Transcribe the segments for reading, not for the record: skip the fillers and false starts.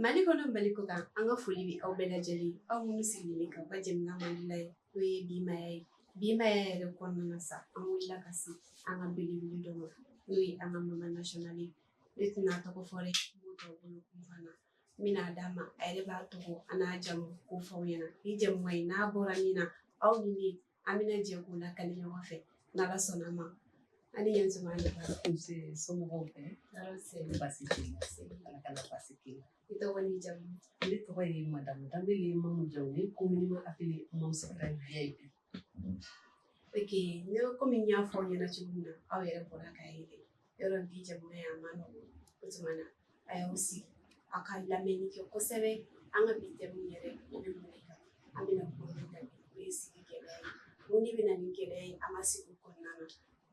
Mali kono baliko kan an ka foli bi aw bɛɛ lajɛlen aw minnu sigilen ka ka jamana mandila ye n'o ye bimaya yɛrɛ kɔnɔna sa an wulila ka se an ka belebele dɔ ma n'o ye an ka mama national ye ne tɛna tɔgɔ fɔ dɛ m'o tɔgɔ bolo kun fana n bɛna d'a ma a yɛrɛ b'a tɔgɔ a n'a jamu k'o fɔ aw ɲɛna ni jamu ye n'a bɔra min na aw ni ne an bɛna jɛ k'o lakale ɲɔgɔn fɛ n'ala sɔnna ma ani yanzu ma ne ba somɔgɔw bɛɛ basi t'i la ala kana basi k'i la i tɔgɔ ni jamu ne tɔgɔ ye madamu Danbele Mamu Jawle communément appelée Mamu Secret VIP. Ok, ne komi n y'a fɔ aw ɲɛna cogo min na aw yɛrɛ bɔra k'a ye dɛ yɔrɔ bi jamana ye a ma nɔgɔn o tuma na a y'aw sigi a ka lamɛnni kɛ kosɛbɛ an ka bi tɛmu yɛrɛ o bɛ mun de kan an bɛna kuma min kan o ye sigi gɛlɛya ye mun de bɛna ni gɛlɛya ye an ka sigi kɔnɔna na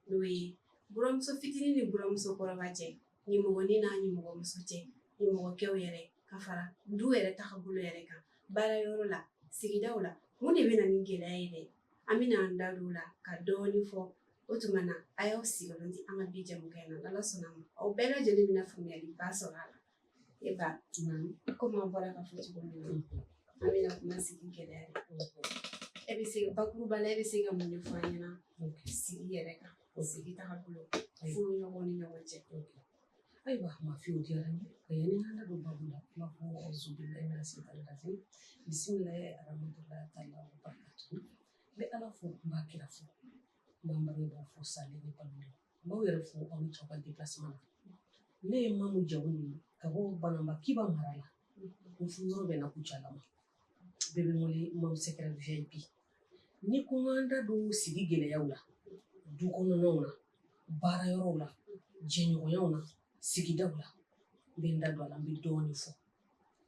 n'o ye buramuso fitinin ni buramuso kɔrɔba cɛ ɲɛmɔgɔnin n'a ɲɛmɔgɔmuso cɛ ɲɛmɔgɔkɛw yɛrɛ ka fara du yɛrɛ tagabolo yɛrɛ kan baarayɔrɔ la sigidaw la mun de bɛna ni gɛlɛya ye dɛ an bɛna an da don o la ka dɔɔni fɔ o tuma na a y'aw sigi yɔrɔ di an ka bi jamukan in na n'ala sɔnna ma aw bɛɛ lajɛlen bɛna faamuyali ba sɔrɔ a la e ba komi an bɔra ka fɔ cogo min na an bɛna kuma sigi gɛlɛya de e bɛ se bakuruba la e bɛ se ka mun de fɔ an ɲɛna sigi yɛrɛ kan sigi tagabolo furu ɲɔgɔn ni ɲɔgɔn cɛ ayiwa mafiyaw diyara n ye ka yanni an da don babu la n b'a fɔ auzubillahi mina shaytani rajim bisimilahi rahmatullahi taala wa barakatuhu n bɛ ala fo n b'a kira fo n b'an bangebaaw fo salen ni balima n b'aw yɛrɛ fo aw ni cɛw ka déplacement na ne ye Mamu Jawle ye ka bɔ Bananba Kiba mara la n furuyɔrɔ bɛ na Kucala ma bɛɛ bɛ n wele Mamu Secret VIP ni ko n da don sigi gɛlɛyaw la du kɔnɔnaw na baarayɔrɔw la jɛɲɔgɔnyaw na sigidaw la n bɛ n da don a la n bɛ dɔɔni fɔ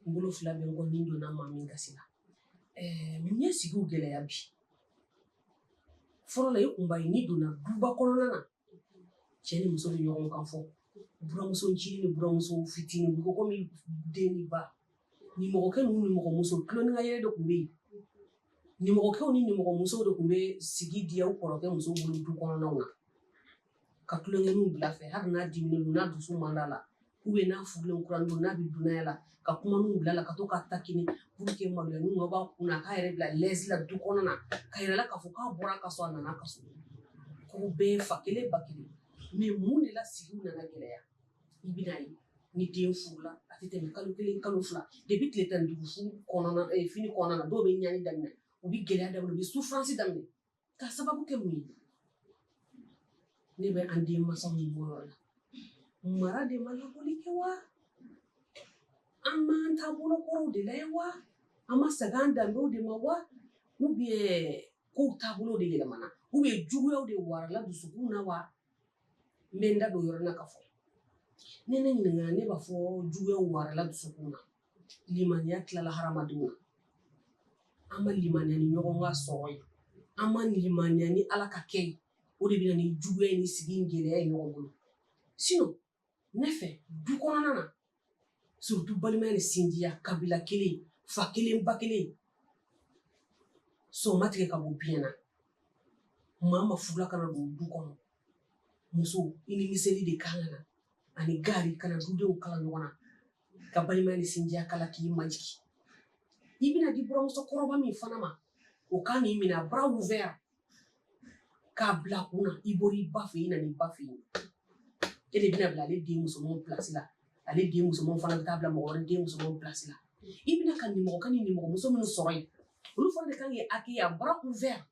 n bolo fila bɛ n kɔ ni donna maa min gasi la mun ye sigiw gɛlɛya bi fɔlɔ la i kunba ye ni donna duba kɔnɔna na cɛ ni muso bɛ ɲɔgɔn kan fɔ buramuso ncinin ni buramuso fitinin u ko komi den ni ba nimɔgɔkɛ n'u nimɔgɔmuso tulonkɛ yɛrɛ de tun bɛ yen nimɔgɔkɛw ni nimɔgɔmusow de tun bɛ sigi diya u kɔrɔkɛ musow bolo du kɔnɔnaw na ka tulonkɛninw bila fɛ hali n'a diminen don n'a dusu man d'a la n'a furulen kura don n'a bɛ dunanya la ka kumaninw bila la ka to ka takini pour que maloyaninw ka b'a kunna k'a yɛrɛ bila l'aise la du kɔnɔ na ka yɛrɛ la k'a fɔ k'a bɔra ka so a nana ka so k'u bɛɛ fa kelen ba kelen mais mun de la sigiw nana gɛlɛya i bɛna ye ni den furula a tɛ tɛmɛ kalo kelen kalo fila depuis tile 15 furu kɔnɔna fini kɔnɔna na dɔw bɛ ɲani daminɛ u bɛ gɛlɛya daminɛ u bɛ souffrance daminɛ k'a sababu kɛ mun ye ne bɛ an den mansaw ni bɔyɔrɔ la mara de ma labɔli kɛ wa an m'an taabolo kɔrɔw de layɛ wa an ma segin an danbew de ma wa ou bien kow taabolo de yɛlɛmana ou bien juguyaw de warala dusukun na wa n bɛ n da don yɔrɔ la ka fɔ ne ɲininka ne b'a fɔ juguyaw warala dusukun na limaniya tilala hadamadenw na an ma limaniya ni ɲɔgɔn ka sɔrɔ ye an ma limaniya ni ala ka kɛ ye o de bɛna ni juguya ni sigi gɛlɛya ye ɲɔgɔn bolo sinon ne fɛ du kɔnɔna na surtout balimaya ni sinjiya kabila kelen fa kelen ba kelen sɔn ma tigɛ ka bɔ biɲɛ na maa ma furula kana don du kɔnɔ muso i ni miseli de kan ka na ani gari kana dudenw kala ɲɔgɔn na ka balimaya ni sinjiya kala k'i majigi i bɛna di buramuso kɔrɔba min fana ma o kan k'i minɛ a bras ouverts k'a bila kun na i bɔra i ba fɛ i nana i ba fɛ yen e de bɛna bila ale den musomanw place la ale den musomanw fana bɛ taa bila mɔgɔ wɛrɛ den musomanw place la i bɛna ka nimɔgɔkɛ ni nimɔgɔmuso minnu sɔrɔ yen olu fana de kan k'i accueillir à bras ouverts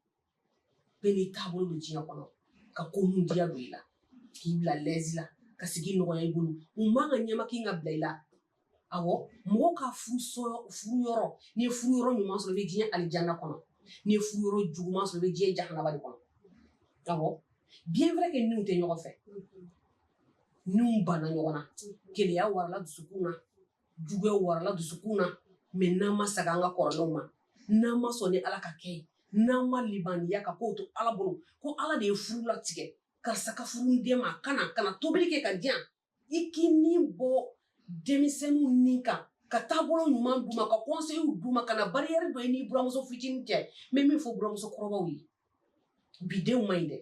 bɛɛ n'i taabolo don diɲɛ kɔnɔ ka ko nun diya don i la k'i bila l'aise la ka sigi nɔgɔya i bolo u man ka ɲɛmakin ka bila i la awɔ mɔgɔw ka furu yɔrɔ n'i ye furu yɔrɔ ɲuman sɔrɔ i bɛ diɲɛ alijanna kɔnɔ n'i ye furu yɔrɔ juguman sɔrɔ i bɛ diɲɛ jahanama de kɔnɔ awɔ bien vrai que niw tɛ ɲɔgɔn fɛ niw banna ɲɔgɔn na keleya warala dusukun na juguya warala dusukun na mais n'an ma segin an ka kɔrɔlenw ma n'an ma sɔn ni ala ka kɛ ye n'an ma limaniya ka kow to ala bolo ko ala de ye furu latigɛ karisa ka furu den ma kana tobili kɛ ka diyan i k'i ni bɔ denmisɛnninw ni kan ka taabolo ɲuman d'u ma ka conseil d'u ma ka na barrière dɔ i n'i buramuso fitinin cɛ n bɛ min fɔ buramuso kɔrɔbaw ye bidenw man ɲi dɛ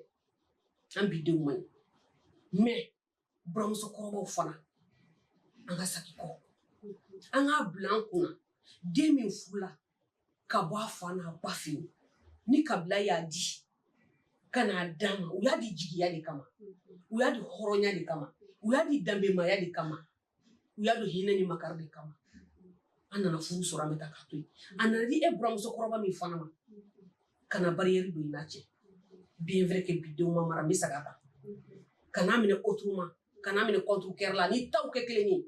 an bidenw man ɲi mais buramuso kɔrɔbaw fana an ka saki kɔ an k'a bila an kunna den min furula ka bɔ a fa n'a ba fɛ yen ni kabila y'a di ka n'a d'a ma u y'a di jigiya de kama u y'a di hɔrɔnya de kama u y'a di danbemaya de kama u y'a di hinɛ ni makari de kama an nana furu sɔrɔ an bɛ taa k'a to yen a nana di e buramusokɔrɔba min fana ma ka na barrière don i n'a cɛ bien vrai que bidenw ma mara n bɛ segin a kan ka n'a minɛ autrement ka n'a minɛ contre cœur la ni taw kɛ kelen ye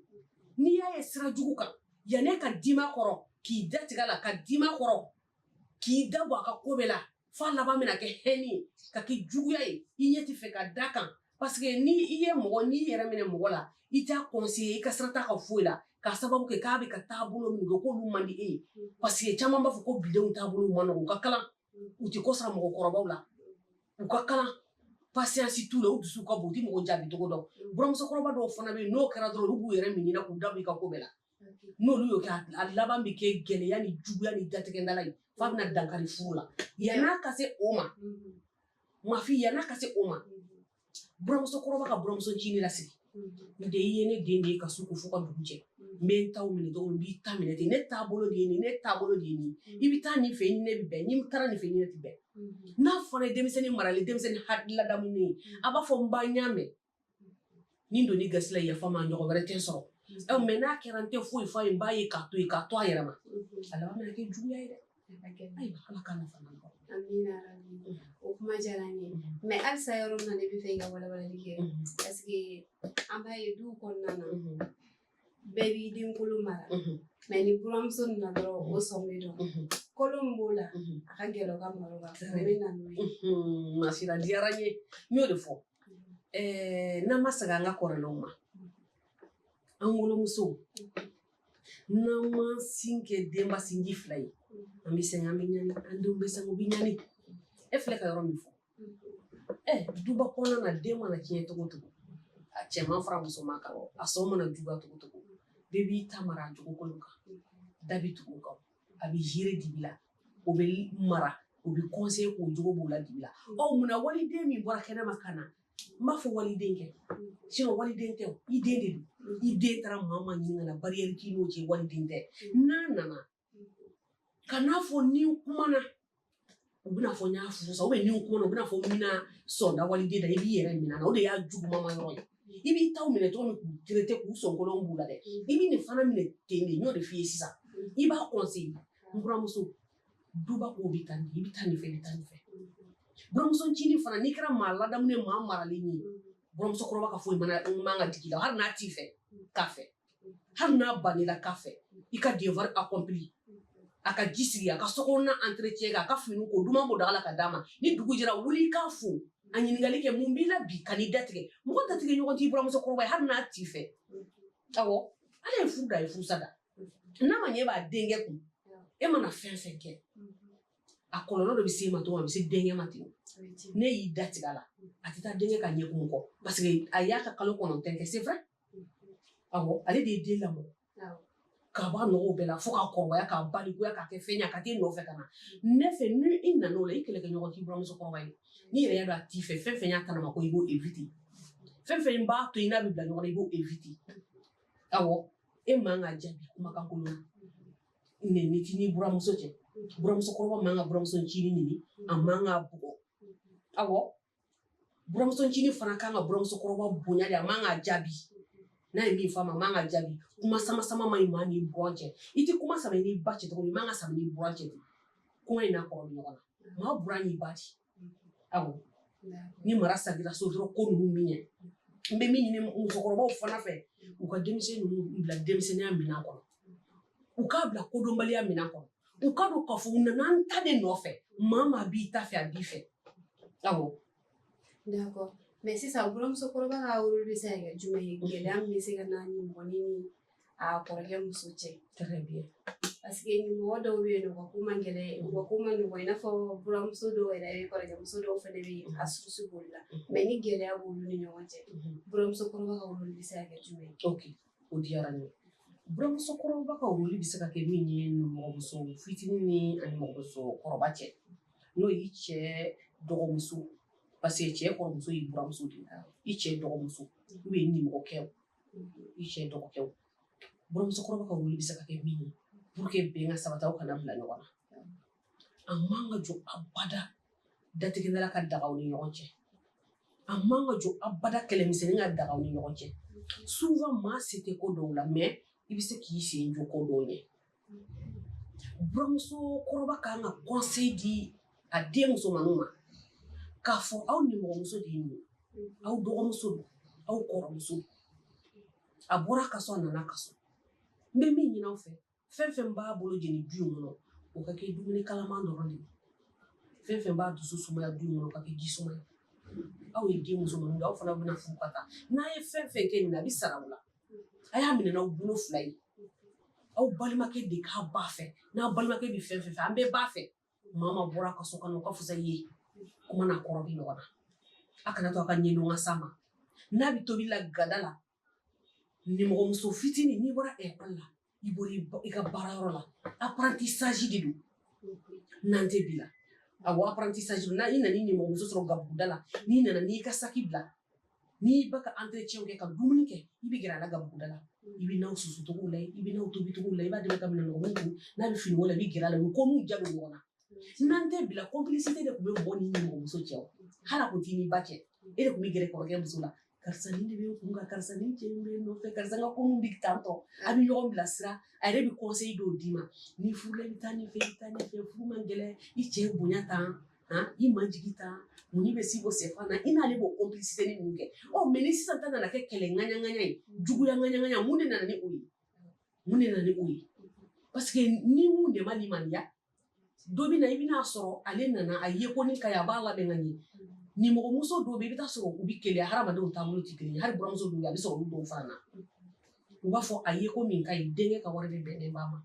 n'i y'a ye sira jugu kan yanni ka dima kɔrɔ k'i datigɛ a la ka dima kɔrɔ k'i da bɔ a ka ko bɛɛ la f'a laban bɛna kɛ hɛnni ye ka kɛ juguya ye i ɲɛ tɛ fɛ ka da kan parce que ni i ye mɔgɔ n'i yɛrɛ minɛ mɔgɔ la i t'a conseiller i ka sira t'a ka foyi la k'a sababu kɛ k'a bɛ ka taabolo min kɛ k'olu man di e ye parce que caman b'a fɔ ko bidenw taabolo man nɔgɔn u ka kalan u tɛ ko sara mɔgɔkɔrɔbaw la u ka kalan patience t'u la u dusu ka bon u tɛ mɔgɔ jaabi cogo dɔn buramusokɔrɔba dɔw fana bɛ yen n'o kɛra dɔrɔn olu b'u yɛrɛ minɛ k'u da bɔ i ka ko bɛɛ la n'olu y'o kɛ a laban bɛ kɛ gɛlɛya ni juguya ni datigɛndala ye f'a bɛna dankari furu la yann'a ka se o ma mafin yann'a ka se o ma buramusokɔrɔba ka buramuso ncinin lasigi n den i ye ne den de ye ka su ko fo ka dugu jɛ n bɛ n taw minɛ cogo min n b'i ta minɛ ten ne taabolo de ye nin ne taabolo de ye nin i bɛ taa nin fɛ ni ne bɛ bɛn n'i taara nin fɛ ni ne tɛ bɛn n'a fɔra ye denmisɛnnin marali denmisɛnnin hakililadamunen ye a b'a fɔ n ba n y'a mɛn ni doni gasi la yafa ma ɲɔgɔn wɛrɛ tɛ sɔrɔ mɛ n'a kɛra n tɛ foyi f'a ye n b'a ye k'a to a yɛrɛ ma a laban bɛna kɛ juguya ye dɛ ayiwa ala k'a nafa na amina rabi o kuma diyara n ye mɛ halisa yɔrɔ min na ne bɛ fɛ i ka walawalali kɛ parce que an b'a ye duw kɔnɔna na bɛɛ b'i denkolo mara mɛ ni buramuso nana dɔrɔn o sɔn bɛ dɔn kolo min b'o la a ka gɛlɛn o ka malo kan o bɛ na n'o ye masira diyara n ye n y'o de fɔ n'an ma segin an ka kɔrɔlenw ma an wolomusow n'an ma sin kɛ denba sinji fila ye an bɛ sɛgɛn an bɛ ɲani an denw bɛ sɛgɛn u bɛ ɲani e filɛ ka yɔrɔ min fɔ duba kɔnɔna na den mana tiɲɛ cogo o cogo a cɛman fara musoman kan a sɔn mana juguya cogo o cogo bɛɛ b'i ta mara a jogo kolo kan da bɛ tugu o kan a bɛ yiri dibi la o bɛ mara o bɛ conseiller k'o jogo b'o la dibi la munna waliden min bɔra kɛnɛma ka na n b'a fɔ waliden kɛ sinon waliden tɛ o i den de don i den taara maa maa ɲini ka na barrière k'i n'o cɛ waliden tɛ n'a nana ka n'a fɔ ni n kumana u bɛna fɔ n y'a furu sa ni n kumana u bɛna fɔ n bɛna sɔnda waliden da i b'i yɛrɛ minɛ na o de y'a jugumama yɔrɔ ye i b'i taw minɛ cogo min k'u traiter k'u sɔnkolonw b'u la dɛ i b'i nin fana minɛ ten de n y'o de f'i ye sisan i b'a conseiller n buramuso duba k'o bɛ taa nin i bɛ taa nin fɛ i bɛ taa nin fɛ buramuso ncinin fana n'i kɛra maa ladamunen maa maralen ye buramusokɔrɔba ka foyi man ka digi la hali n'a t'i fɛ k'a fɛ hali n'a banila k'a fɛ i ka devoir accompli a ka ji sigi a ka sokɔnɔna entretien kɛ a ka fini ko duman bɔ daga la ka d'a ma ni dugu jɛra wuli i k'a fo a ɲininkali kɛ mun b'i la bi ka n'i datigɛ mɔgɔ datigɛ ɲɔgɔn t'i buramusokɔrɔba ye hali n'a t'i fɛ awɔ ala ye furu da a ye furusa da n'a ma ɲɛ b'a denkɛ kun e mana fɛn fɛn kɛ a kɔlɔlɔ dɔ bɛ se ma tɔgɔ a bɛ se denkɛ ma ten ne y'i datigɛ a la a tɛ taa denkɛ ka ɲɛkun kɔ parce que a y'a ka kalo 9 kɛ c'est vrai awɔ ale de ye den lamɔ k'a bɔ a nɔgɔw bɛɛ la fo k'a kɔrɔbaya k'a balikuya k'a kɛ fɛn ye a ka t'e nɔfɛ ka na ne fɛ ni i nan'o la i kɛlɛkɛɲɔgɔn t'i buramusokɔrɔba ye n'i yɛrɛ y'a dɔn a t'i fɛ fɛn fɛn y'a tanama ko i b'o éviter fɛn fɛn b'a to i n'a bɛ bila ɲɔgɔn na i b'o éviter awɔ e man ka jaabi kumakan kolon na nɛni t'i ni buramuso cɛ buramusokɔrɔba man ka buramuso ncinin ɲini a man ka bugɔ awɔ buramuso ncinin fana kan ka buramusokɔrɔba bonya de a man ka jaabi n'a ye min fɔ a ma a man ka jaabi kuma sama sama ma ɲi maa n'i buran cɛ i tɛ kuma sama n'i ba cɛ cogo min i man ka sama n'i buran cɛ ten kuma in n'a kɔrɔ ɲɔgɔn na maa buran y'i ba di awɔ ni mara sagira so dɔrɔn ko ninnu bɛ ɲɛ n bɛ min ɲini musokɔrɔbaw fana fɛ u ka denmisɛnnin ninnu bila denmisɛnninya minɛn kɔnɔ u k'a bila kodɔnbaliya minɛn kɔnɔ u k'a dɔn k'a fɔ u nana an ta de nɔfɛ maa maa b'i ta fɛ a b'i fɛ awɔ. D'accord. Mais sisan buramusokɔrɔba ka rôle bɛ se ka kɛ jumɛn ye gɛlɛya min bɛ se ka na ni mɔgɔ ni a kɔrɔkɛ muso cɛ. Très bien. Parce que mɔgɔ dɔw bɛ yen nɔ u ka ko man gɛlɛn u ka ko man nɔgɔn i n'a fɔ buramuso dɔw yɛrɛ bɛ kɔrɔkɛmuso dɔw fana bɛ yen a susu b'olu la mais ni gɛlɛya b'olu ni ɲɔgɔn cɛ buramusokɔrɔba ka rôle bɛ se ka kɛ jumɛn ye. Ok o diyara n ye buramusokɔrɔba ka rôle bɛ se ka kɛ min ye mɔgɔmuso fitinin ni ani mɔgɔmuso kɔrɔba cɛ n'o y'i cɛ dɔgɔmuso parce que cɛ kɔrɔmuso y'i buramuso de ye i cɛ dɔgɔmuso ou bien i nimɔgɔkɛw i cɛ dɔgɔkɛw buramuso kɔrɔba ka wuli bɛ se ka kɛ min ye pour que bɛn ka sabati aw kana bila ɲɔgɔn na a man ka jɔ abada datigɛdala ka daga aw ni ɲɔgɔn cɛ a man ka jɔ abada kɛlɛmisɛnnin ka daga aw ni ɲɔgɔn cɛ souvent maa se tɛ ko dɔw la mais i bɛ se k'i sen jɔ ko dɔw ɲɛ buramuso kɔrɔba kan ka conseil di a den musomanninw ma k'a fɔ aw nimɔgɔmuso de ye nin ye aw dɔgɔmuso don aw kɔrɔmuso don a bɔra a ka so a nana a ka so n bɛ min ɲini aw fɛ fɛn fɛn b'a bolo jeni du in kɔnɔ o ka kɛ dumuni kalaman dɔrɔn de ye fɛn fɛn b'a dusu sumaya du in kɔnɔ o ka kɛ ji suma ye aw ye den musomanninw aw fana bɛna furu ka taa n'a ye fɛn fɛn kɛ nin na a bɛ sara aw la a y'a minɛ n'aw bolo fila ye aw balimakɛ de k'a ba fɛ n'a balimakɛ bɛ fɛn fɛn fɛ an bɛɛ b'a fɛ maa bɔra a ka so kɔnɔ o ka fisa i ye kuma n'a kɔrɔ bɛ ɲɔgɔn na a kana to a ka ɲɛdɔn ka s'a ma n'a bɛ tobi la gada la nimɔgɔmuso fitinin n'i bɔra ekɔli la i bɔra i ka baarayɔrɔ la apprentissage de don n'an tɛ bi la awɔ apprentissage don i nana i nimɔgɔmuso sɔrɔ gabuguda la n'i nana n'i ka saki bila n'i ba ka entretien kɛ ka dumuni kɛ i bɛ gɛrɛ a la gabuguda la i bɛ n'aw susucogo la i bɛ n'aw tobicogo la i b'a dɛmɛ ka minɛ nɔgɔmun kun n'a bɛ fini wala i bɛ gɛrɛ a la u ko n'u ja don ɲɔgɔn na n'an tɛ bila complicité de tun bɛ mɔgɔ ni nimɔgɔmuso cɛ o hali a kun t'i ni ba cɛ e de tun bɛ gɛrɛ kɔrɔkɛ muso la karisa nin de bɛ n kun kan karisa nin cɛ in bɛ n nɔfɛ karisa n ka ko min bɛ tan tɔ a bɛ ɲɔgɔn bilasira a yɛrɛ bɛ conseil dɔw d'i ma n'i furula i bɛ taa nin fɛ i bɛ taa nin fɛ furu man gɛlɛn i cɛ bonya tan i majigi tan mun bɛ si bɔ sɛfan na i n'ale b'o complicité ni mun kɛ mais ni sisan ta nana kɛ kɛlɛ ŋaɲaŋaɲa ye juguya ŋaɲaŋaɲa mun de nana ni o ye mun de nana ni o ye parce que ni mun de ma limaniya dɔ bɛ na i bɛna sɔrɔ ale nana a ye ko ni ka ye a b'a labɛn ka ɲɛ nimɔgɔmuso dɔw bɛ i bɛ taa sɔrɔ u bɛ keleya hadamadenw taabolo tɛ kelen ye hali buramuso dɔw bɛ a bɛ sɔrɔ olu dɔw fana na u b'a fɔ a ye ko min ka ɲi denkɛ ka wari bɛ bɛnnen b'a ma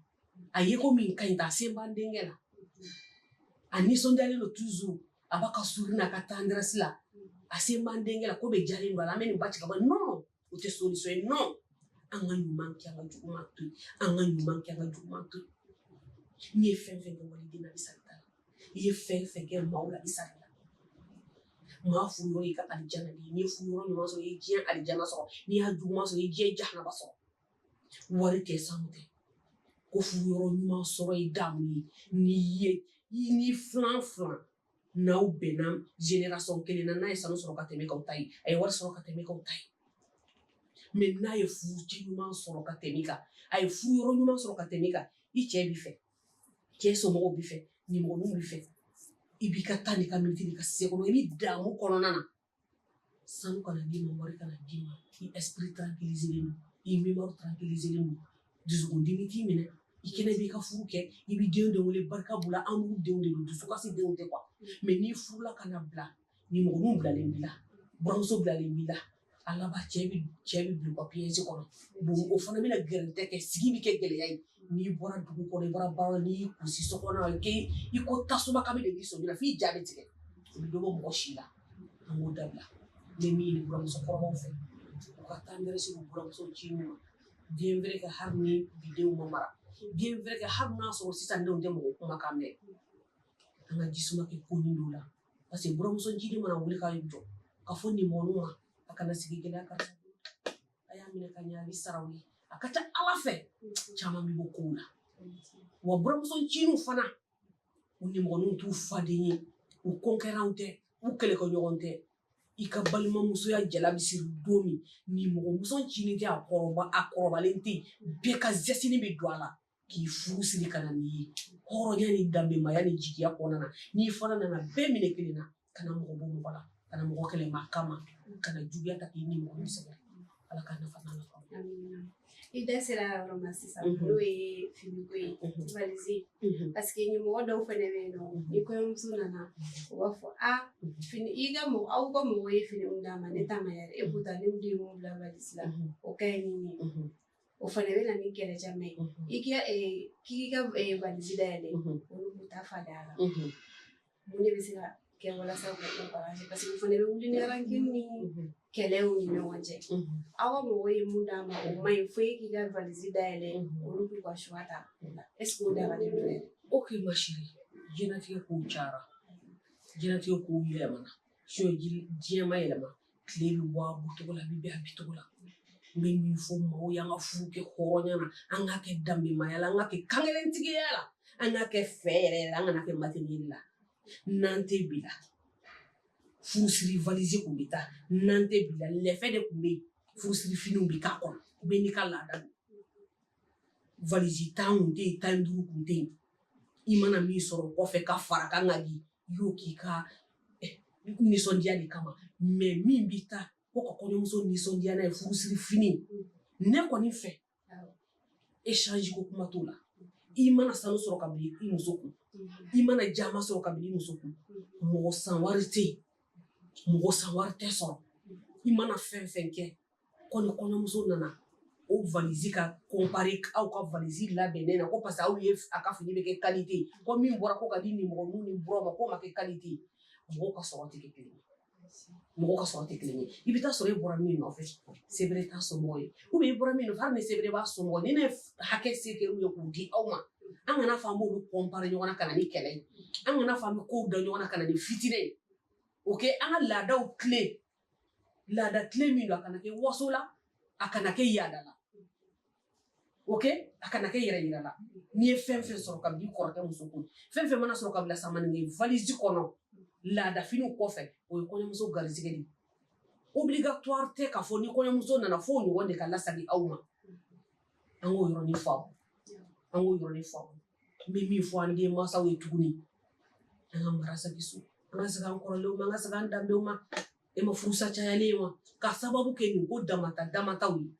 a ye ko min ka ɲi ta sen b'an denkɛ la a nisɔndiyalen don toujours a b'a ka suri n'a ka tendresse la a sen b'an denkɛ la ko bɛ jalen don a la an bɛ nin ba tigɛ non o tɛ solution ye non an ka ɲuman kɛ an ka juguman to yen an ka ɲuman kɛ an ka juguman to yen n'i ye fɛn fɛn kɛ waliden na i sara t'a la i ye fɛn fɛn kɛ maaw la i sara la maa furu yɔrɔ y'i ka alijana de ye n'i ye furu yɔrɔ ɲuman sɔrɔ i ye diɲɛ alijana sɔrɔ n'i y'a juguman sɔrɔ i ye diɲɛ jahanaba sɔrɔ wari tɛ sanu tɛ ko furu yɔrɔ ɲuman sɔrɔ ye damu ye n'i filan filan n'aw bɛnna génération kelen na n'a ye sanu sɔrɔ ka tɛmɛ k'aw ta ye a ye wari sɔrɔ ka tɛmɛ k'aw ta ye mais n'a ye furu cɛ ɲuman sɔrɔ ka tɛmɛ kan a ye furu yɔrɔ ɲuman sɔrɔ ka tɛmɛ kan i cɛ b'i fɛ cɛ somɔgɔw b'i fɛ nimɔgɔninw b'i fɛ i b'i ka taa ni ka miniti ni ka se kɔnɔ i bɛ damu kɔnɔna na sanu kana d'i ma wari kana d'i ma i esprit tranquillisé don i mémoire tranquillisé don dusukundimi t'i minɛ i kɛnɛ b'i ka furu kɛ i bɛ denw de wele barika b'u la an b'u denw de don dusukasi denw tɛ quoi mais n'i furula kana bila nimɔgɔninw bilalen b'i la buramuso bilalen b'i la a laban cɛ bɛ bila u ka piège kɔnɔ bon o fana bɛna gɛrɛntɛ kɛ sigi bɛ kɛ gɛlɛya ye n'i bɔra dugu kɔnɔ i bɔra baara n'i y'i kusi so kɔnɔ i ko tasuma kabi de b'i sɔmi na f'i ja bɛ tigɛ o bɛ dɔ bɔ mɔgɔ si la an k'o dabila n bɛ min ɲini buramuso kɔrɔbaw fɛ u ka taa nɛrɛsi u buramuso ci ɲuman ma bien vrai que hali ni bidenw ma mara bien vrai que hali n'a sɔrɔ sisan denw tɛ mɔgɔ kumakan mɛn an ka jisuma kɛ ko nin dɔw la parce que buramuso ncinin mana wuli k'a jɔ ka fɔ nimɔgɔninw ma a kana sigi gɛlɛya karisa a y'a minɛ ka ɲɛ a bɛ sara u ye a ka ca ala fɛ caman bɛ bɔ kow la wa buramuso nciniw fana u nimɔgɔninw t'u faden ye u kɔnkɛranw tɛ u kɛlɛkɛɲɔgɔn tɛ i ka balimamusoya jala bɛ siri don min nimɔgɔmuso ncinin tɛ a kɔrɔbalen tɛ yen bɛɛ ka zɛsini bɛ don a la k'i furu siri ka na n'i ye hɔrɔnya ni danbemaya ni jigiya kɔnɔna na n'i fana nana bɛɛ minɛ kelen na kana mɔgɔ bɔ mɔgɔ la kana mɔgɔ kɛlɛ maa kama kana juguya ta k'i ni mɔgɔ sɛbɛn ala ka nafa n'ala kɔnɔ i da sera yɔrɔ ma sisan n'o ye finiko ye valise parce que ɲɛmɔgɔ dɔw fana bɛ yen nɔ ni kɔɲɔmuso nana u b'a fɔ fini aw ka mɔgɔ ye fini min d'a ma ne ta ma yɛrɛ e k'u ta ne den y'u bila valise la o ka ɲi nin ye o fana bɛ na ni kɛlɛ caman ye k'i ka valise dayɛlɛ olu k'u ta fa da la mun de bɛ se ka kɛ walasa k'o barrage parce que o fana bɛ wuli ni rancune ni kɛlɛw ni ɲɔgɔn cɛ aw ka mɔgɔ ye mun d'a ma o ma ɲi fo e k'i ka valise dayɛlɛ olu k'u ka choix ta est ce que o dagalen don yɛrɛ ok ma chérie diɲɛlatigɛ kow cayara diɲɛlatigɛ kow yɛlɛmana diɲɛ ma yɛlɛma tile bɛ bɔ a bɔcogo la a bɛ bɛn a bincogo la Mbe min fo maaw y'an ka furu kɛ hɔrɔnya na an ka kɛ danbemaya la an ka kɛ kankelentigiya la an ka kɛ fɛ yɛrɛ an kana kɛ matériel la n'an tɛ bi la furusiri valise kun bɛ taa n'an tɛ bi la lɛfɛ de kun bɛ yen furusiri finiw bɛ k'a kɔnɔ bɛɛ n'i ka laada don valise 10 kun tɛ yen 15 kun tɛ yen i mana min sɔrɔ kɔfɛ ka fara kan ka di i y'o k'i ka nisɔndiya de kama mais min b'i ta ko ka kɔɲɔmuso nisɔndiya n'a ye furusiri fini ne kɔni fɛ échange ko kuma t'o la i mana sanu sɔrɔ ka bila i muso kun i mana jama sɔrɔ ka bila i muso kun mɔgɔ san wari tɛ yen mɔgɔ san wari tɛ sɔrɔ i mana fɛn fɛn kɛ kɔɲɔmuso nana o valise ka comparer aw ka valise labɛnnen na ko parce que aw ye a ka fini bɛ kɛ qualité ko min bɔra ko ka di ni mɔgɔ ninnu ni bura ma ko ma kɛ qualité mɔgɔw ka sɔrɔ tɛ kɛ kelen ye mɔgɔw ka sɔrɔ tɛ kelen ye i bɛ taa sɔrɔ e bɔra min nɔfɛ sebere t'a somɔgɔ ye ou bien i bɔra min nɔfɛ hali ni sebere b'a somɔgɔ ni ne hakɛ se kɛ u ye k'u di aw ma an kana fɔ an b'olu comparer ɲɔgɔn na ka na ni kɛlɛ ye an kana fɔ an bɛ kow da ɲɔgɔn na ka na ni fitinɛ ye o kɛ an ka laadaw tile laada tile min don a kana kɛ waso la a kana kɛ yaada la ok a kana kɛ yɛrɛ yira la n'i ye fɛn fɛn sɔrɔ ka bila i kɔrɔkɛ muso kun fɛn fɛn mana sɔrɔ ka bila samanikɛ valise kɔnɔ laada finiw kɔfɛ o ye kɔɲɔmuso garisɛgɛ de obligatoire tɛ k'a fɔ ni kɔɲɔmuso nana fo ɲɔgɔn de ka lasagi aw ma an k'o yɔrɔnin faamu an k'o yɔrɔnin faamu n bɛ min fɔ an den mansaw ye tuguni an ka mara sagi so an ka segin an kɔrɔlenw ma an ka segin an danbew ma e ma furusa cayalen ye wa ka sababu kɛ nin ko damataw ye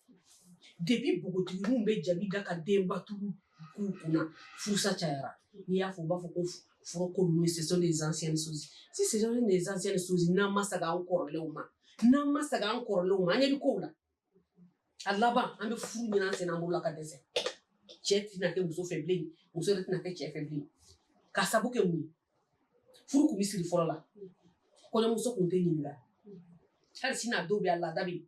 depuis bogotigininw bɛ jabi da ka denba tugu k'u kunna furusa cayara n'i y'a fɔ u b'a fɔ ko furu ko ninnu ce sont des anciennes choses si ce sont des anciennes choses n'an ma segin an kɔrɔlenw ma n'an ma segin an kɔrɔlenw ma an ɲɛ bɛ kow la a laban an bɛ furu ɲini an sen n'an bolo la ka dɛsɛ cɛ tɛna kɛ muso fɛ bilen muso yɛrɛ tɛna kɛ cɛ fɛ bilen ka sabu kɛ mun ye furu kun bɛ siri fɔlɔ la kɔɲɔmuso kun tɛ ɲininka hali sini a dɔw bɛ a laada bɛ yen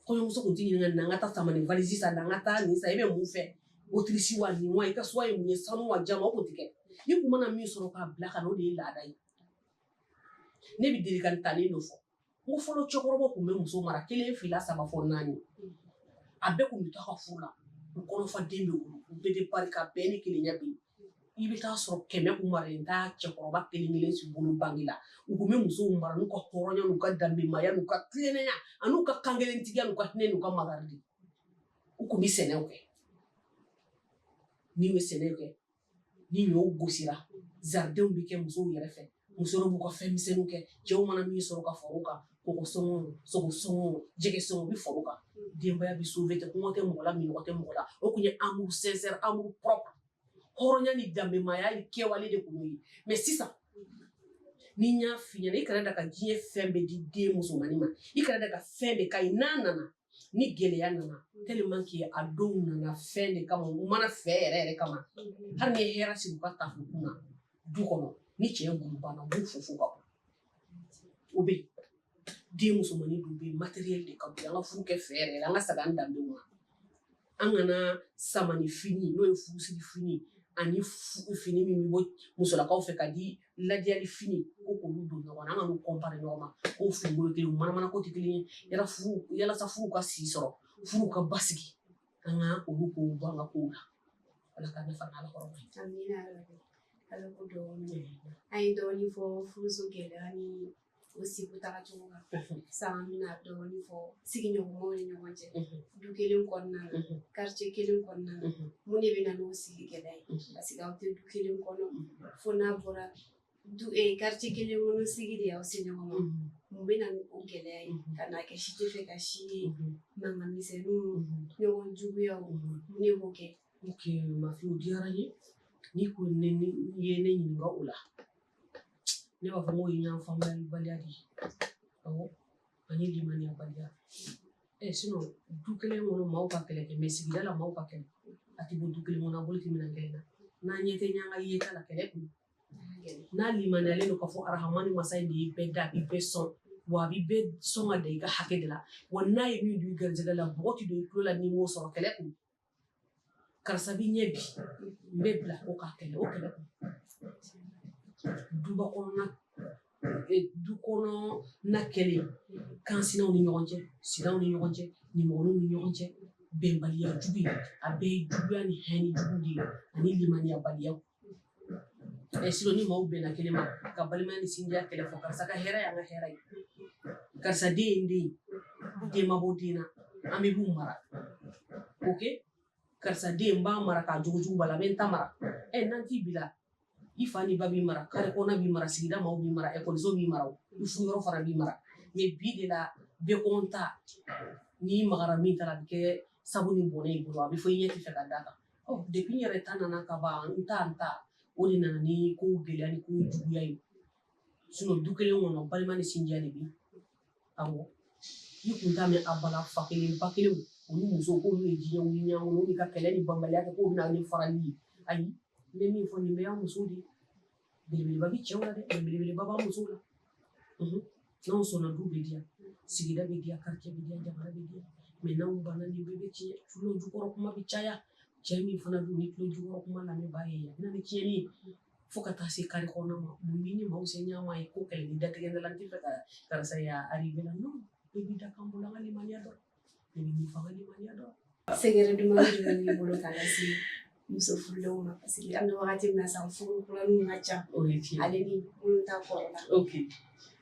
kɔɲɔmuso kun tɛ ɲininka nin an ka taa samani valise san an ka taa nin san i bɛ mun fɛ otirisi wa nin wa i ka suwa ye mun ye sanu wa jama o kun tɛ kɛ ni kun mana min sɔrɔ k'a bila ka na o de ye laada ye ne bɛ deli ka n talen dɔ fɔ n ko fɔlɔ cɛkɔrɔbaw kun bɛ muso mara 1 fila 3 fɔ 4 a bɛɛ kun bɛ to a ka furu la u kɔnɔfaden bɛ wolo u bɛɛ bɛ pari ka bɛɛ ni kelenya bɛ yen i bɛ taa sɔrɔ 100 kun maralen t'a cɛkɔrɔba kelen si bolo bange la u kun bɛ musow mara n'u ka hɔrɔnya n'u ka danbemaya n'u ka tilennenya an'u ka kankelentigiya n'u ka hinɛ n'u ka makari de u kun bɛ sɛnɛw kɛ n'i ye sɛnɛ kɛ ni ɲɔw gosira jardinw bɛ kɛ musow yɛrɛ fɛ musow b'u ka fɛn misɛnninw kɛ cɛw mana min sɔrɔ ka fara u kan kɔgɔ sɔngɔ sogo sɔngɔ jɛgɛ sɔngɔ u bɛ fara u kan denbaya bɛ sauver tɛ kɔngɔ tɛ mɔgɔ la minɔgɔ tɛ mɔgɔ la o kun ye amour sincère amour propre hɔrɔnya ni danbemaya ni kɛwale de kun y'o ye mais sisan ni n y'a f'i ɲɛna i kana da ka diɲɛ fɛn bɛɛ di den musomanin ma i kana da ka fɛn bɛɛ k'a ye n'a nana ni gɛlɛya nana tellement que a dɔw nana fɛn de kama u mana fɛ yɛrɛ yɛrɛ kama hali ni ye hɛrɛ sigi u ka tafo kunna du kɔnɔ ni cɛ bulu banna u b'u fo ka bɔ o bɛ yen den musomanin dɔw bɛ yen matériel de ka bon an ka furu kɛ fɛ yɛrɛ an ka segin an danbew ma an kana samani fini n'o ye furusiri fini ani fini min bɛ bɔ musolakaw fɛ ka di ladiyali fini ko k'olu don ɲɔgɔn na an ka n'u comparer ɲɔgɔn ma k'o fini kelen u manamana ko tɛ kelen ye yalasa furu ka si sɔrɔ furu ka basigi an ka olu k'o bɔ an ka kow la ala ka ne fana ala kɔrɔ ye. Amina ala ko dɔɔnin an ye dɔɔnin fɔ furuso gɛlɛya ni o sigi taga cogo kan san an bɛna dɔɔnin fɔ sigiɲɔgɔnmaw ni ɲɔgɔn cɛ du kelen kɔnɔna na quartier kelen kɔnɔna na mun de bɛ na n'o sigi gɛlɛya ye parce que aw tɛ du kelen kɔnɔ fo n'a bɔra quartier kelen kɔnɔ sigi de y'aw se ɲɔgɔn ma mun bɛ na n'o gɛlɛya ye ka n'a kɛ si tɛ fɛ ka si ye mankan misɛnninw ɲɔgɔn juguyaw mun de b'o kɛ. Ok Mafi o diyara n ye n'i ko ye ne ɲininka o la ne b'a fɔ n ko ye ɲɔgɔn faamuyalibaliya de ye awɔ ani limaniyabaliya sinon du kelen kɔnɔ maaw ka kɛlɛ kɛ mais sigida la maaw ka kɛlɛ a tɛ bɔ du kelen kɔnɔ a bolo tɛ minɛ kelen na n'an ɲɛ tɛ ɲanga yeta la kɛlɛ kun n'a limaniyalen don k'a fɔ arahamani masa in de ye bɛɛ da a bɛ bɛɛ sɔn wa a bɛ bɛɛ sɔn ka da i ka hakɛ de la wa n'a ye min don i garijɛgɛ la bɔgɔ tɛ don i tulo la n'i m'o sɔrɔ kɛlɛ kun karisa b'i ɲɛ bi n bɛ bila o k'a kɛlɛ o kɛlɛ kun duba kɔnɔna du kɔnɔ na kɛlɛ kansinaw ni ɲɔgɔn cɛ sidaw ni ɲɔgɔn cɛ nimɔgɔninw ni ɲɔgɔn cɛ bɛnbaliya jugu ye a bɛɛ ye juguya ni hɛni jugu de ye ani limaniyabaliya sinon ni maaw bɛnna kelen ma ka balimaya ni sinjiya kɛlɛ fɔ karisa ka hɛrɛ y'an ka hɛrɛ ye karisa den ye n den ye den ma bɔ den na an bɛ b'u mara ok karisa den n b'a mara k'a jogojugu b'a la n bɛ n ta mara n'an t'i bila i fa ni ba b'i mara kare kɔnɔna b'i mara sigida maaw b'i mara ekɔliso b'i mara i furuyɔrɔ fana b'i mara mais bi de la bɛɛ kɔn ta n'i magara min ta la a bɛ kɛ sabu ni bɔnɛ i bolo a bɛ fɔ i ɲɛ tɛ fɛ ka d'a kan depuis n yɛrɛ ta nana ka ban n ta o de nana ni kow gɛlɛya ni kow juguya ye sinon du kelen kɔnɔ balima ni sinjiya de bɛ yen awɔ i kun t'a mɛn a bala fa kelen ba kelen olu musow k'olu ye diɲɛ wuli ɲɛngo olu ka kɛlɛ ni banbaliya kɛ k'o bɛna ni farali ye ayi n bɛ min fɔ nin bɛɛ y'an musow de belebeleba bɛ cɛw la dɛ belebeleba b'an musow la n'anw sɔnna du bɛ diya sigida bɛ diya quartier bɛ diya jamana bɛ diya mais n'anw banna nin bɛɛ bɛ tiɲɛ tulo jukɔrɔ kuma bɛ caya cɛ min fana dun ni tulo jukɔrɔ kuma lamɛn b'a ye a bɛna ni tiɲɛni ye fo ka taa se kari kɔnɔna ma mun b'i ni maaw se ɲɔgɔn ye ko kɛlɛ ni datigɛ la n tɛ fɛ ka karisa ya arrivé la non bɛɛ b'i da kan bolo an ka limaniya dɔn bɛɛ bɛ min fɔ an ka limaniya dɔn sɛgɛrɛ duman jumɛn b'i bolo k'a lase muso furulenw ma parce que an bɛ wagati min na sisan furu kuraninw ka ca ale ni minnu ta kɔrɔla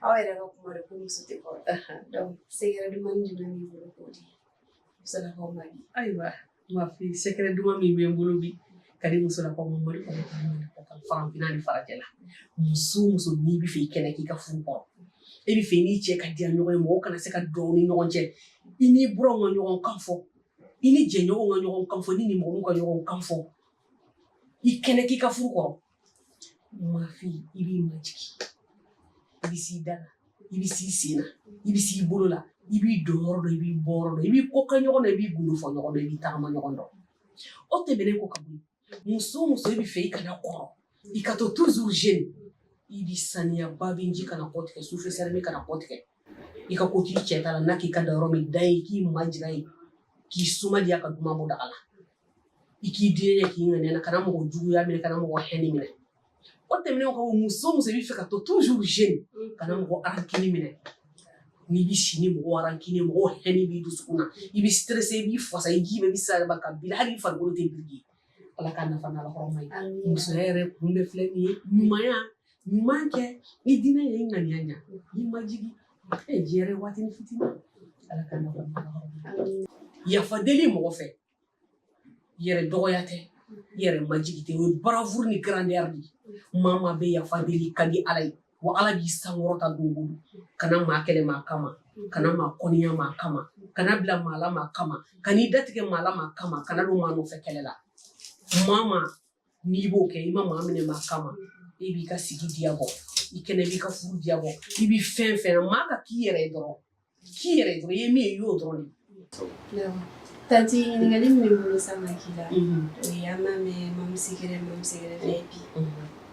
aw yɛrɛ ka kuma de ko muso tɛ kɔrɔ donc sɛgɛrɛ duman jumɛn b'i bolo k'o di musolakaw ma bi ayiwa ma fi sɛgɛrɛ duman min bɛ n bolo bi ka di musolakaw ma mali kɔnɔ ka farafinna ni farajɛ la muso muso n'i bɛ fɛ i kɛnɛ k'i ka furu kɔrɔ e bɛ fɛ i n'i cɛ ka diya ɲɔgɔn ye mɔgɔw kana se ka don aw ni ɲɔgɔn cɛ i n'i buraw ka ɲɔgɔn kan fɔ i ni jɛɲɔgɔnw ka ɲɔgɔn kan fɔ i ni nimɔgɔninw ka ɲɔgɔn kan fɔ i kɛnɛ k'i ka furu kɔrɔ ma fi i b'i majigi i bɛ s'i da la i bɛ s'i sen na i bɛ s'i bolo la i b'i don yɔrɔ dɔ i b'i bɔ yɔrɔ dɔ i b'i ko kɛ ɲɔgɔn dɔ i b'i gundo fɔ ɲɔgɔn dɔ i b'i tagama ɲɔgɔn dɔ o tɛmɛnen ko ka bɔ yen muso o muso i bɛ fɛ i kana kɔrɔ i ka to toujours jeune i b'i saniya babinji kana kɔ tigɛ sufɛ sɛrɛmi kana kɔ tigɛ i ka ko k'i cɛ ta la n'a k'i ka da yɔrɔ min da ye k'i majiga ye k'i sumadiya ka duman bɔ daga la i k'i diɲɛ k'i ŋaniya kana mɔgɔ juguya minɛ kana mɔgɔ hɛni minɛ o tɛmɛnen ko muso o muso i bɛ fɛ ka to toujours jeune kana mɔgɔ arankini minɛ n'i bɛ si ni mɔgɔ arankini mɔgɔ hɛni b'i dusukun na i bɛ stressé i b'i fasa i ji bɛ i bɛ saliba ka bila hali i farikolo tɛ biriki ala k'a nafa n'ala hɔrɔma ye musoya yɛrɛ kun bɛ filɛ nin ye ɲuman kɛ i dinɛ ye i ŋaniya ɲa i majigi diɲɛ yɛrɛ waatini fitinin ala k'a nafa n'ala hɔrɔma ye yafa deli mɔgɔ fɛ yɛrɛ dɔgɔya tɛ yɛrɛ majigi tɛ o ye bravoure ni grandeur de maa maa bɛ yafa deli ka di ala ye wa ala b'i sankɔrɔta don bolo kana maa kɛlɛ maa kama kana maa kɔniya maa kama kana bila maa la maa kama kan'i datigɛ maa la maa kama kana don maa nɔfɛ kɛlɛ la maa maa n'i b'o kɛ i ma maa minɛ maa kama i b'i ka sigi diya bɔ i kɛnɛ b'i ka furu diya bɔ i b'i fɛn fɛn na maa ka k'i yɛrɛ ye dɔrɔn i ye min ye i y'o dɔrɔn de tanti ɲininkali min bɛ bolo sama k'i la o ye an b'a mɛn mamusɛgɛrɛ fɛ bi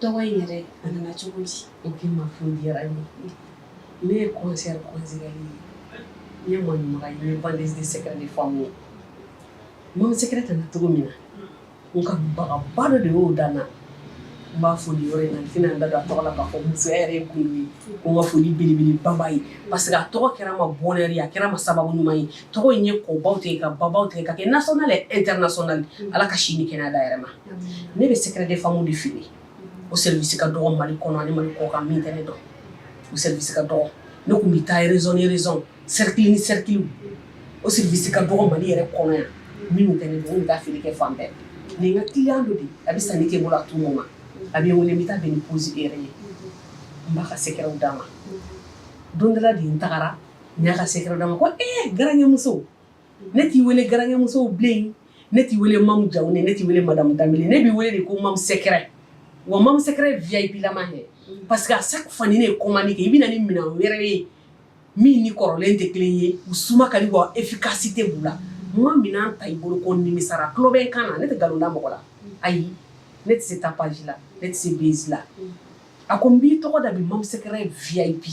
tɔgɔ in yɛrɛ a nana cogo di o k'i ma furu diyara n ye ne ye concert ye n ye maɲumaga ye n ye vendeuse de secret de femme ye mamusɛgɛrɛ tɛna cogo min na n ka bagaba dɔ de y'o dan na n b'a fɔ nin yɔrɔ in na n tɛna n da don a tɔgɔ la k'a fɔ musoya yɛrɛ ye kun ye ko n ka foli belebeleba ye parce que a tɔgɔ kɛra ma bonheur ye a kɛra ma sababu ɲuman ye tɔgɔ in ye kɔbaw tigɛ ka babaw tigɛ ka kɛ national et international ala ka si ni kɛnɛya da yɛrɛ ma ne bɛ secret de femme de feere o service ka dɔgɔ mali kɔnɔ ani mali kɔ kan min tɛ ne dɔn o service ka dɔgɔ ne tun bɛ taa raison cercle ni cercle o service ka dɔgɔ mali yɛrɛ kɔnɔ yan minnu tɛ ne dɔn n bɛ taa feere kɛ fan bɛɛ nin ka client dɔ de a bɛ sanni kɛ bolo a tout moment a bɛ n wele n bɛ taa bɛn ni pause yɛrɛ ye n b'a ka secret d'a ma don dɔ la de n tagara n y'a ka secret d'a ma ko garankɛmuso ne t'i wele garankɛmuso bilen ne t'i wele mamu jawune ne t'i wele madamu danbele ne b'i wele de ko mamu secret wa mamu secret VIP lama yɛ parce que à chaque fois ni ne ye commande kɛ i bɛ na ni minɛn wɛrɛ ye min ni kɔrɔlen tɛ kelen ye u suma ka di wa efficacité b'u la n ka minɛn ta i bolo ko nimisara tulo bɛ n kan na ne tɛ nkalon da mɔgɔ la ayi ne tɛ se tapage la ne tɛ se base la a ko n b'i tɔgɔ da bi mamu secret VIP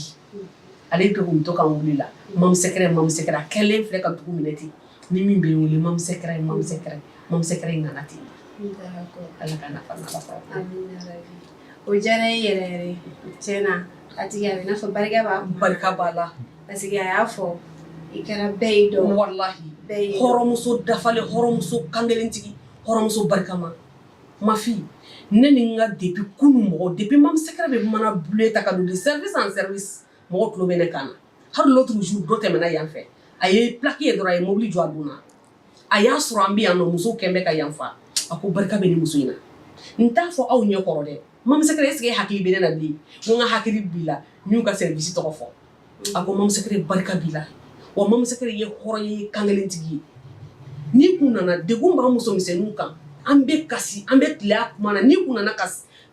ale de kun bɛ to ka n wele la mamu secret a kɛlen filɛ ka dugu minɛ ten ni min bɛ n wele mamu secret in nana ten ala ka nafa n'ala fɔra o diyara e yɛrɛ yɛrɛ tiɲɛna a tigi a bɛ i n'a fɔ barika b'a kun barika b'a la parce que a y'a fɔ i kɛra bɛɛ ye dɔn wallahi hɔrɔnmuso dafalen hɔrɔnmuso kangelentigi hɔrɔnmuso barikama ma fille ne ni n ka depuis kunun mɔgɔ depuis mamusɛkɛrɛ bɛ mana bule ta ka don de service en service mɔgɔ tulo bɛ ne kan na hali l'autre jour dɔ tɛmɛna yan fɛ a ye plaque ye dɔrɔn a ye mobili jɔ a donna a y'a sɔrɔ an bɛ yan nɔ musow kɛn bɛ ka yanfa a ko barika bɛ ni muso in na n t'a fɔ aw ɲɛ kɔrɔ dɛ mamusɛkɛrɛ est ce que e hakili bɛ ne na bilen ko n ka hakili b'i la n y'u ka service tɔgɔ fɔ a ko mamusɛkɛrɛ barika b'i la wa mamusɛkɛrɛ ye hɔrɔn ye kangelentigi ye n'i kun nana degun b'an muso misɛnninw kan an bɛ kasi an bɛ tile a kuma na n'i kun nana ka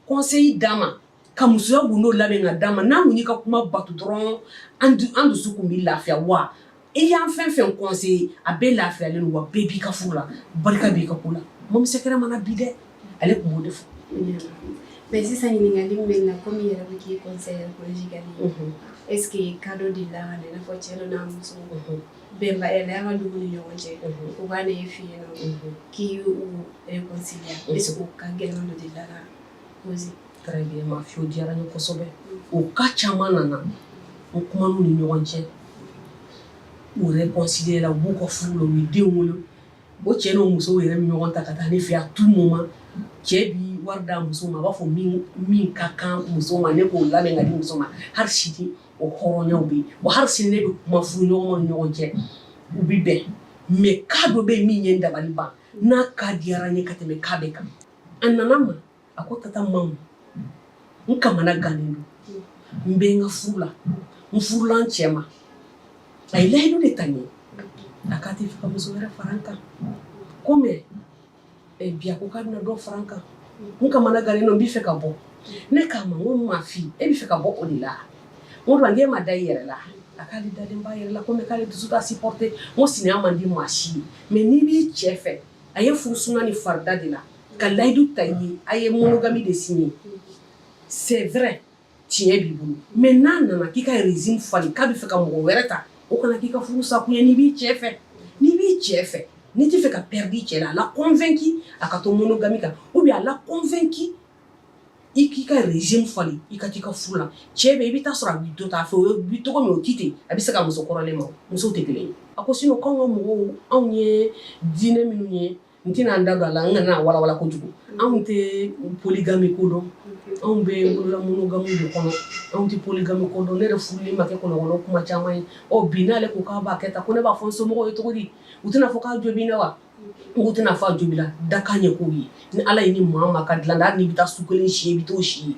conseil d'a ma ka musoya gundo labɛn ka d'a ma n'a kun y'i ka kuma bato dɔrɔn an dusu kun bɛ lafiya wa i y'an fɛn fɛn conseiller a bɛɛ lafiyalen don wa bɛɛ b'i ka furu la barika b'i ka ko la mamusɛkɛrɛ mana bi dɛ ale kun b'o de fɔ. mais sisan ɲininkali min bɛ na komi i yɛrɛ bɛ k'i conseiller conjugal est ce que cas dɔ delila ka na i n'a fɔ cɛ dɔ n'a muso bɛnbaliya ka dugu ni ɲɔgɔn cɛ u b'a ne f'i ɲɛna k'i y'u réconcilier est ce que o cas gɛlɛman dɔ delila ka poser. très bien ma fille o diyara n ye kosɛbɛ o cas caman nana o kumanu ni ɲɔgɔn cɛ u réconcilier la u b'u ka furu la u ye denw wolo o cɛ n'o musow yɛrɛ bɛ ɲɔgɔn ta ka taa ne fɛ à tout moment cɛ bi wari d'a muso ma a b'a fɔ min ka kan muso ma ne k'o labɛn ka di muso ma hali sini o hɔrɔnyaw bɛ yen wa hali sini ne bɛ kuma furu ɲɔgɔnma ni ɲɔgɔn cɛ u bɛ bɛn mais cas dɔ bɛ yen min ye n dabali ban n'a cas diyara n ye ka tɛmɛ cas bɛɛ kan a nana ma a ko tata mamu n kamana gannen don n bɛ n ka furu la n furula n cɛ ma a ye layidu de ta n ye a k'a tɛ fɛ ka muso wɛrɛ fara n kan ko mais bi a ko k'a bɛna dɔ fara n kan n kamana gannen don n b'i fɛ ka bɔ ne k'a ma n ko ma fille e bɛ fɛ ka bɔ o de la n ko e ma da i yɛrɛ la a k'ale dalen b'a yɛrɛ la ko mais k'ale dusu t'a supporter n ko sinaya man di maa si ye mais n'i b'i cɛ fɛ a ye furusuna ni farida de la ka layidu ta i ye a ye monogamie de signer c'est vrai tiɲɛ b'i bolo mais n'a nana k'i ka régime falen k'a bɛ fɛ ka mɔgɔ wɛrɛ ta o kana k'i ka furu sakun ye n'i b'i cɛ fɛ n'i t'i fɛ ka perdre i cɛ la a la convaincu a ka to monogamie kan ou bien a la convaincu i k'i ka régime falen i ka t'i ka furu la cɛ bɛ i bɛ taa sɔrɔ a b'i to ta a fɛ o bɛ togo min o ti ten a bɛ se ka muso kɔrɔlen ma musow tɛ kelen ye a ko sinon k'anw ka mɔgɔw anw ye diinɛ minnu ye n tɛna n da don a la n kana walawala kojugu anw tɛ polygamie ko dɔn anw bɛ bolola monogamie de kɔnɔ anw tɛ polygamie ko dɔn ne yɛrɛ furulen ma kɛ kɔnɔkɔnɔ kuma caman ye ɔ bi n'ale ko k'a b'a kɛ tan ko ne b'a fɔ n somɔgɔw ye cogo di u tɛna fɔ k'a jo b'i la wa n ko tɛna fɔ a jo b'i la dakan ɲɛ k'o ye ni ala ye ni maa ma ka dilan da hali n'i bɛ taa su kelen si i bɛ t'o si ye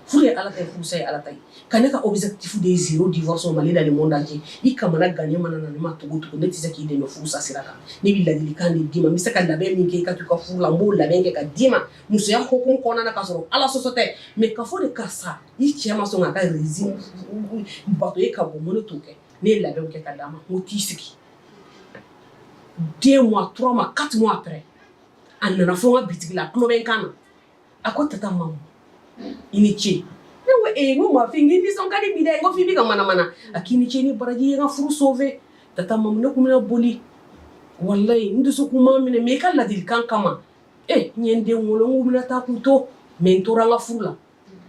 furu ye ala ta ye furusa ye ala ta ye ka ne ka objectif de ye zéro divorce au Mali dans le monde entier i kamana gannen mana na ne ma togo togo ne tɛ se k'i dɛmɛ furusa sira kan ne bɛ ladilikan de d'i ma n bɛ se ka labɛn min kɛ i ka to i ka furu la n b'o labɛn kɛ ka d'i ma musoya hokumu kɔnɔna na k'a sɔrɔ ala sɔsɔ tɛ mais ka fɔ de karisa i cɛ ma sɔn k'a ka régime bato e ka bɔ mun ne t'o kɛ ne ye labɛnw kɛ ka d'a ma n ko t'i sigi 2 mois 3 mois 4 mois après a nana fɔ n ka bitigi la a tulo bɛ n kan na a ko tata mamu i ni ce ne ko n ko ma f'i ngi nisɔn ka di bi dɛ n ko f'i bɛ ka manamana a k'i ni ce ni baraji i ye n ka furu sauver tata mamu ne kun bɛna boli walayi n dusukun ma minɛ mais i ka ladilikan kama n ye n den wolo n ko bɛna taa k'u to mais n tora n ka furu la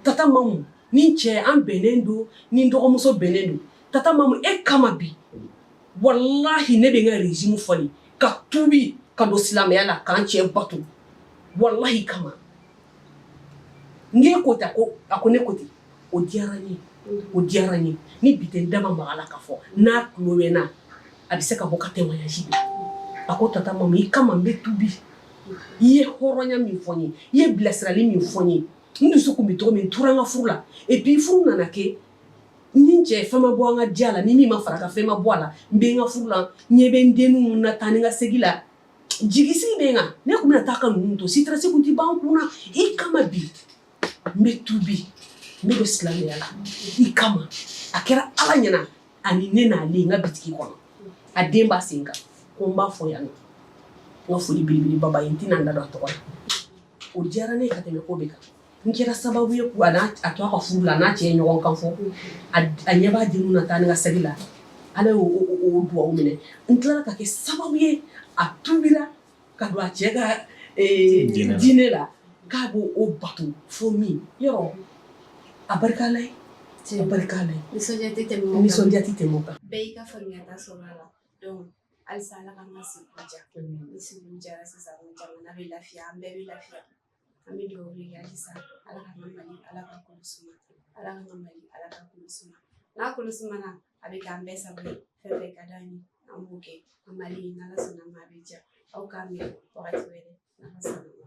tata mamu ni cɛ an bɛnnen don ni n dɔgɔmuso bɛnnen don tata mamu e kama bi walahi ne bɛ n ka régime falen ka tuubi ka don silamɛya la k'an cɛ bato walahi kama n ye ko ta ko a ko ne ko ten o diyara n ye ni bi tɛ n da ma maga la k'a fɔ n'a tulo bɛ n na a bɛ se ka bɔ ka témoignage di a ko tata mamu i kama n bɛ tuubi i ye hɔrɔnya min fɔ n ye i ye bilasirali min fɔ n ye n dusu kun bɛ cogo min n tora n ka furu la et puis furu nana kɛ ni n cɛ fɛn ma bɔ an ka diya la ni min ma fara ka fɛn ma bɔ a la n bɛ n ka furu la n ɲɛ bɛ n denninw na taa ni ka segin la jigisigi bɛ n kan ne kun bɛna taa ka ninnu to stress kun tɛ ban n kun na i kama bi n bɛ tuubi n bɛ don silamɛya la i kama a kɛra ala ɲɛna ani ne n'ale n ka bitigi kɔnɔ a den b'a sen kan ko n b'a fɔ yan nɔ n ka foli belebeleba ba ye n tɛna n da don a tɔgɔ la o diyara ne ka tɛmɛ ko bɛɛ kan n kɛra sababu ye a to a ka furu la n'a cɛ ye ɲɔgɔn kan fɔ a ɲɛ b'a denninw na taa ni ka segin la ala y'o duwawu minɛ n tilala ka kɛ sababu ye a tuubira ka don a cɛ ka diinɛ la k'a b'o o bato fo min yɔrɔ a barika la ye a barika la ye nisɔndiya tɛ tɛmɛ o kan bɛɛ y'i ka faamuyata sɔrɔ a la donc alisa ala ka ma sikuja ni sikuja sisan jamana bɛ lafiya an bɛɛ bɛ lafiya an bɛ dugawu de kɛ halisa ala ka mali ala ka kolo suma ala ka mali ala ka kolo suma n'a kolo sumana a bɛ k'an bɛɛ sago ye fɛn bɛɛ ka d'an ye an b'o kɛ an mali n'ala sɔnna ma a bɛ diya aw k'a mɛn wagati wɛrɛ n'ala sɔnna